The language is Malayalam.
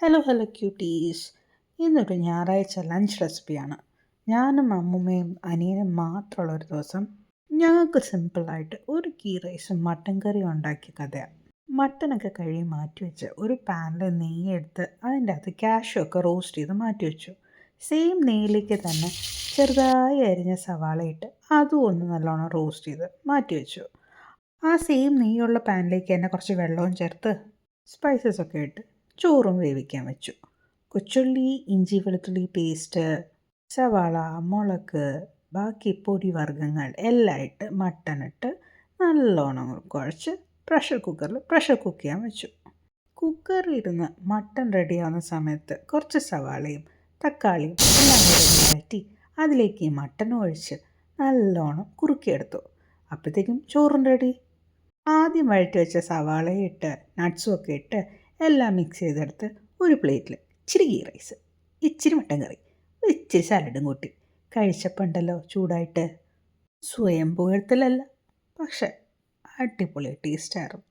Hello quotes. ഇന്നൊരു ഞായറാഴ്ച ലഞ്ച് റെസിപ്പിയാണ്. ഞാനും അമ്മുമ്മയും അനിയനും മാത്രമുള്ള ഒരു ദിവസം ഞങ്ങൾക്ക് സിമ്പിളായിട്ട് ഒരു ഗീ റൈസും മട്ടൻ കറിയും ഉണ്ടാക്കിയ കഥയാണ്. മട്ടനൊക്കെ കഴുകി മാറ്റി വെച്ച് ഒരു പാനിൽ നെയ്യെടുത്ത് അതിൻ്റെ അകത്ത് കാഷ്യൂ ഒക്കെ റോസ്റ്റ് ചെയ്ത് മാറ്റി വെച്ചു. സെയിം നെയ്യിലേക്ക് തന്നെ ചെറുതായി അരിഞ്ഞ സവാള ഇട്ട് അതും ഒന്ന് നല്ലോണം റോസ്റ്റ് ചെയ്ത് മാറ്റി വെച്ചു. ആ സെയിം നെയ്യുള്ള പാനിലേക്ക് തന്നെ കുറച്ച് വെള്ളവും ചേർത്ത് സ്പൈസസ് ഒക്കെ ഇട്ട് ചോറും വേവിക്കാൻ വെച്ചു. കൊച്ചുള്ളി, ഇഞ്ചി വെളുത്തുള്ളി പേസ്റ്റ്, സവാള, മുളക്, ബാക്കി പൊടി വർഗ്ഗങ്ങൾ എല്ലാം ഇട്ട് മട്ടനിട്ട് നല്ലോണം കുഴച്ച് പ്രഷർ കുക്ക് ചെയ്യാൻ വെച്ചു. കുക്കറിലിരുന്ന് മട്ടൻ റെഡിയാവുന്ന സമയത്ത് കുറച്ച് സവാളയും തക്കാളിയും എല്ലാം കൂടെ വഴറ്റി അതിലേക്ക് ഈ മട്ടനും ഒഴിച്ച് നല്ലോണം കുറുക്കിയെടുത്തു. അപ്പോഴത്തേക്കും ചോറും റെഡി. ആദ്യം വഴറ്റി വെച്ച സവാളയും ഇട്ട് നട്ട്സും ഒക്കെ ഇട്ട് എല്ലാം മിക്സ് ചെയ്തെടുത്ത് ഒരു പ്ലേറ്റിൽ ഇച്ചിരി ഗീ റൈസ്, ഇച്ചിരി മട്ടൻ കറി, ഇച്ചിരി സാലഡും കൂട്ടി കഴിച്ചപ്പോൾ ഉണ്ടല്ലോ ചൂടായിട്ട് സ്വയം പുകഴ്ത്തലല്ല, പക്ഷെ അടിപൊളി ടേസ്റ്റായിരുന്നു.